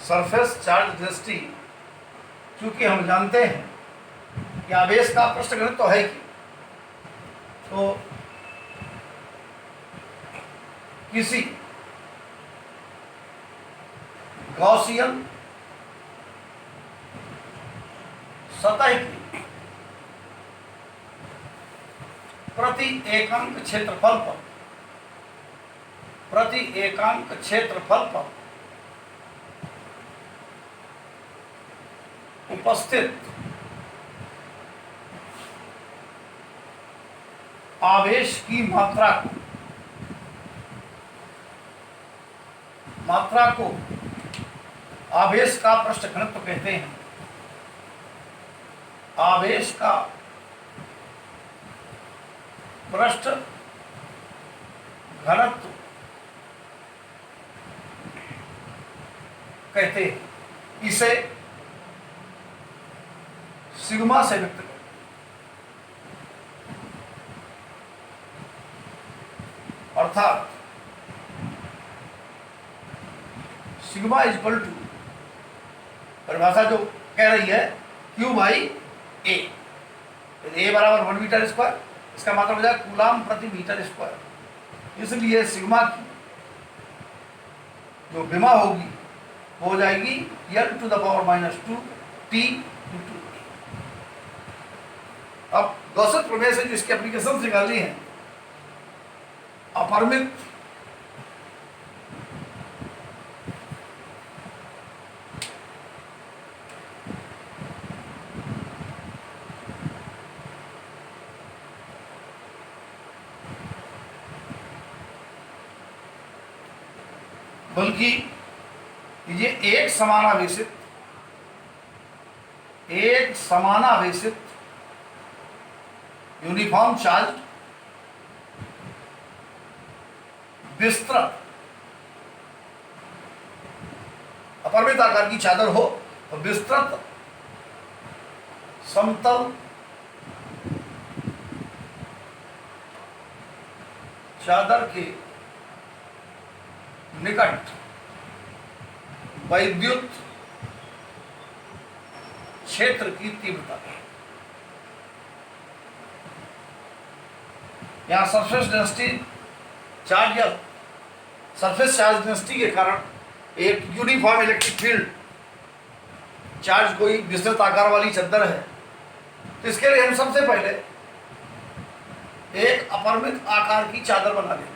Surface charge density, क्योंकि हम जानते हैं कि आवेश का पृष्ठ घनत्व तो है कि, तो किसी गॉसियन सतह की प्रति एकांक क्षेत्रफल पर उपस्थित आवेश की मात्रा को आवेश का पृष्ठ घनत्व कहते हैं। आवेश का पृष्ठ घनत्व कहते हैं। इसे सिग्मा से व्यक्त करते हैं। अर्थात सिग्मा इक्वल टू, परिभाषा जो कह रही है Q बाई ए, ए बराबर 1 मीटर स्क्वायर, इसका मतलब हो जाएगा कूलाम प्रति मीटर स्क्वायर। इसलिए सिग्मा की जो विमा होगी वो हो जाएगी L to the power -2 T × A। अब गॉसियन प्रमेय से जिसकी एप्लीकेशन निकालनी है, अपरिमित बल्कि ये एक समानावेशित यूनिफॉर्म चार्ज विस्तृत अपरिमित आकार की चादर हो तो विस्तृत समतल चादर के निकट वैद्युत क्षेत्र की तीव्रता, यहां सरफेस डेंसिटी चार्ज या सरफेस चार्ज डेंसिटी के कारण एक यूनिफॉर्म इलेक्ट्रिक फील्ड चार्ज कोई विस्तृत आकार वाली चादर है, तो इसके लिए हम सबसे पहले एक अपरिमित आकार की चादर बना लेंगे।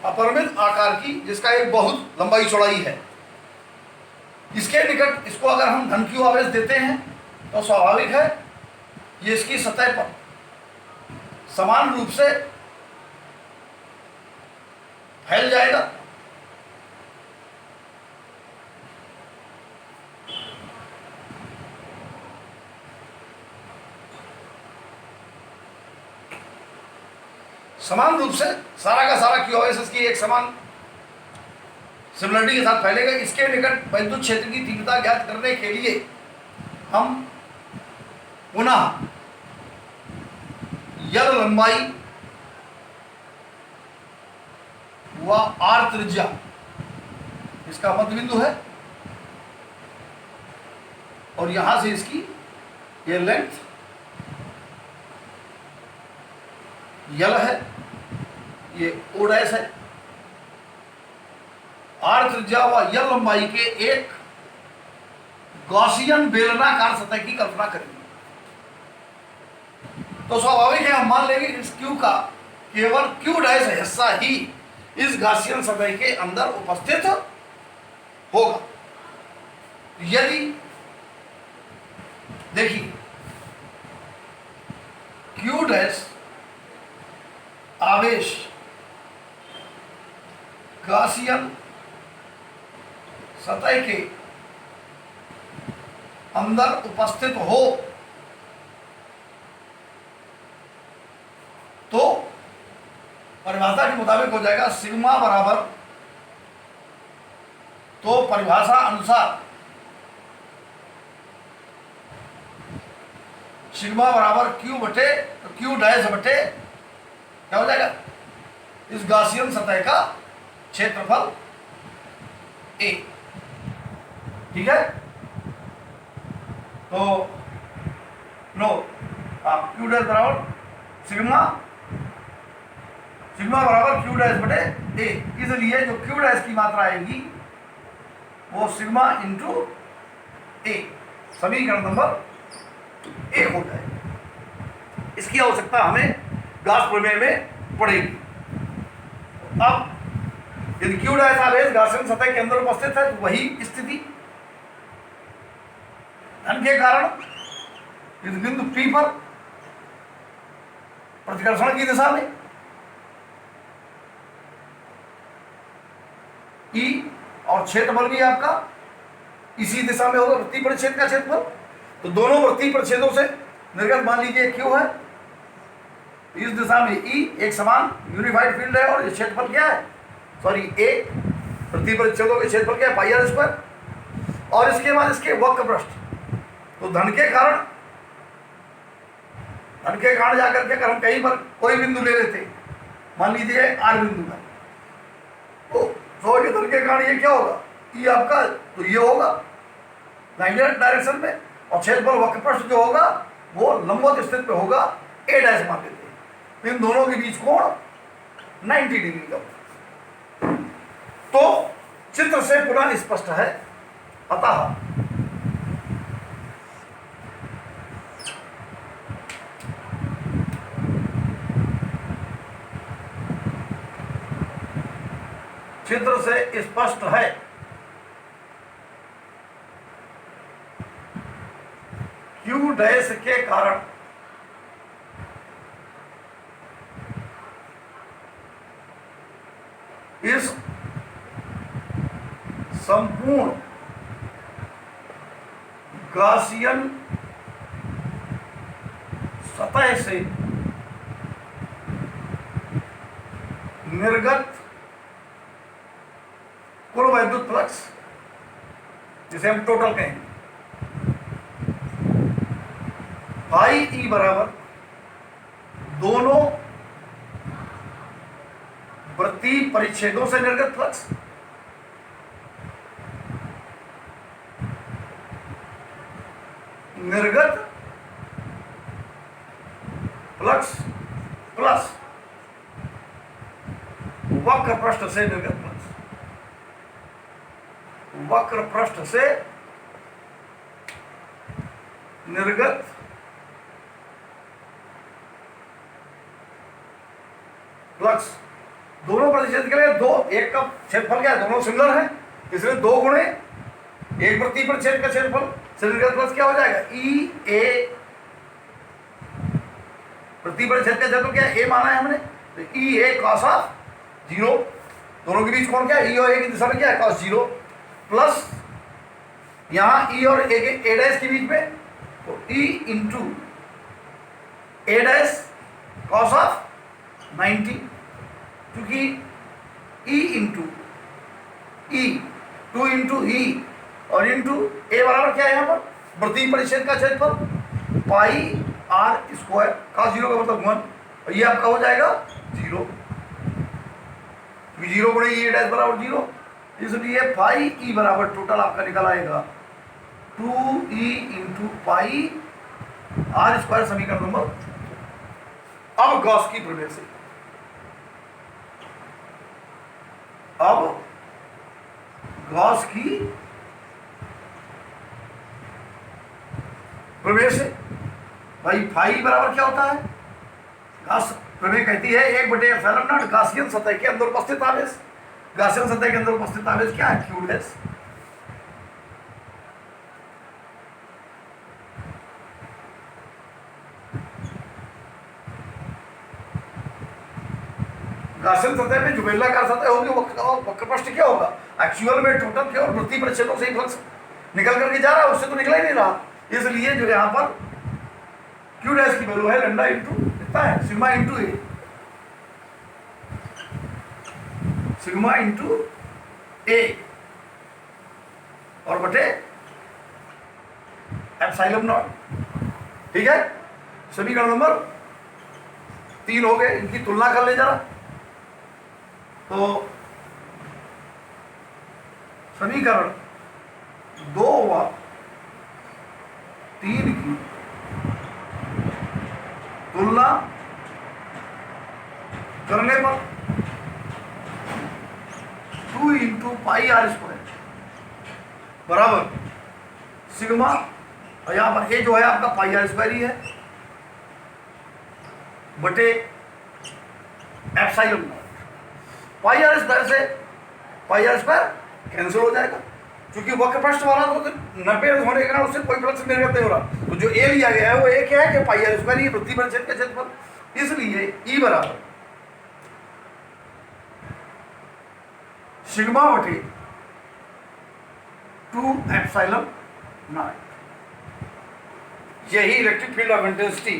अपरिमित आकार की, जिसका एक बहुत लंबाई चौड़ाई है, इसके निकट इसको अगर हम धन Q आवेश देते हैं तो स्वाभाविक है ये इसकी सतह पर समान रूप से फैल जाएगा। समान रूप से सारा का सारा Q आवेश इसकी एक समान सिमिलरिटी के साथ फैलेगा। इसके निकट वैद्युत क्षेत्र की तीव्रता ज्ञात करने के लिए हम पुनः L लंबाई व R त्रिज्या, इसका मध्य बिंदु है, और यहां से इसकी ये लेंथ L है, ये O डैश है। R त्रिज्या व L लंबाई के एक गॉसियन बेलनाकार सतह की कल्पना करेंगे। तो स्वाभाविक है हम मान लेंगे इस Q का केवल Q डैश हिस्सा ही इस गॉसियन सतह के अंदर उपस्थित होगा। यदि देखिए Q डैश आवेश गॉसियन सतह के अंदर उपस्थित हो तो परिभाषा के मुताबिक हो जाएगा सिग्मा बराबर, तो परिभाषा अनुसार सिग्मा बराबर क्यू बटे क्यू डैश बटे क्या हो जाएगा, इस गॉसियन सतह का क्षेत्रफल ए। ठीक है, तो लो क्यू डैश बराबर सिग्मा बराबर क्यू डैश बटे ए, इसलिए जो क्यू डैश की मात्रा आएगी वो सिग्मा इंटू ए, समीकरण नंबर एक होता है। इसकी आवश्यकता हमें गॉस प्रमेय में पड़ेगी। अब यदि क्यू डैश आवेश गॉसियन सतह के अंदर उपस्थित है तो वही स्थिति धन के कारण इस बिंदु P पर प्रतिकर्षण की दिशा में E और क्षेत्रफल भी आपका इसी दिशा में होगा, वृत्तीय परिच्छेद का क्षेत्रफल। तो दोनों वृत्तीय परिच्छेदों से निर्गत मान लीजिए क्यू है, इस दिशा में E एक समान यूनिफाइड फील्ड है और ये क्षेत्रफल क्या है, सॉरी ए वृत्तीय परिच्छेदों के क्षेत्रफल क्या है, पाई आर स्क्वायर। और इसके बाद इसके वक्र पृष्ठ, तो धन के कारण जाकर के अगर हम कहीं पर कोई बिंदु ले लेते, मान लीजिए आर बिंदु है, तो ये धन के कारण ये क्या होगा, ये आपका तो ये होगा 90 डायरेक्शन में, और क्षेत्रफल वक्र पृष्ठ जो होगा वो लंबवत स्थिति पे होगा, ए डैश मान लेते हैं। तो इन दोनों के बीच कोण 90 डिग्री का। तो चित्र से पुनः स्पष्ट है, अतः चित्र से स्पष्ट है क्यू डैश के कारण इस संपूर्ण गॉसियन सतह से निर्गत कुल वैद्युत फ्लक्स, जिसे हम टोटल कहेंगे, फाई ई बराबर दोनों वृत्तीय परिच्छेदों से निर्गत फ्लक्स फ्लक्स प्लस वक्र पृष्ठ से निर्गत फ्लक्स, वक्र पृष्ठ से निर्गत फ्लक्स। दोनों प्रतिच्छेद के लिए दो, एक का क्षेत्रफल क्या है, दोनों सिमिलर है, इसलिए दो गुणे एक वृत्तीय परिच्छेद का क्षेत्रफल से निर्गत फ्लक्स क्या हो जाएगा, ई ए, वृत्तीय परिच्छेद का क्षेत्रफल क्या है, ए माना है हमने, तो ई ए कॉस ऑफ 0, दोनों के बीच कोण क्या है, ई और ए की दिशा में क्या है, कॉस 0, प्लस यहां ई और ए डैश के बीच में, तो E into A dash cos of 90, क्योंकि ई इंटू ई 2 इंटू ई और इंटू ए बराबर क्या है यहाँ पर, वृत्तीय परिच्छेद का क्षेत्रफल पाई आर स्क्वायर, कॉस 0 का मतलब 1, और ये आपका हो जाएगा 0, 0 गुणे ई डैश बराबर 0, इसलिए पाई ई बराबर टोटल आपका निकल आएगा 2e into pi r square, समीकरण नंबर। अब गॉस की प्रमेय से, अब गॉस की प्रमेय से भाई फाई बराबर क्या होता है, गॉस प्रमेय कहती है 1/ε0 गॉसियन सतह के अंदर उपस्थित आवेश, गॉसियन सतह के अंदर उपस्थित आवेश क्या है, क्यू डैश। गॉसियन सतह में जो बेलनाकार सतह होगी वक्र पृष्ठ क्या होगा, एक्चुअल में टोटल केवल वृत्तीय परिच्छेदों से ही फ्लक्स निकल करके जा रहा है, उससे तो निकला ही नहीं रहा, इसलिए जो यहाँ पर क्यू डैश की वैल्यू है लैम्डा इंटू कितना है, सिग्मा इंटू ए, सिग्मा इंटू ए और बटे एप्सिलॉन नॉट। ठीक है, समीकरण नंबर 3 हो गए, इनकी तुलना कर ले जरा। तो समीकरण 2 व 3 की तुलना करने पर 2 इंटू पाई आर स्क्वायर बराबर सिग्मा, और यहां पर ए जो है आपका पाई आर स्क्वायर ही है बटे epsilon naught. Pi r square से पाई आर स्क्वायर कैंसिल हो जाएगा, क्योंकि वक्र पृष्ठ वाला तो 90 होने के कारण उससे कोई प्रश्न निर्गत नहीं हो रहा। तो जो ए लिया गया है वो ए क्या है कि पाई आर स्क्वायर, ये वृत्ति परिच्छेद का क्षेत्रफल, इसलिए ई बराबर सिग्मा बटे 2 एप्सिलॉन नॉट। यही electric field of intensity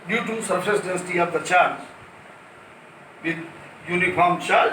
due to surface density of the charge with uniform charge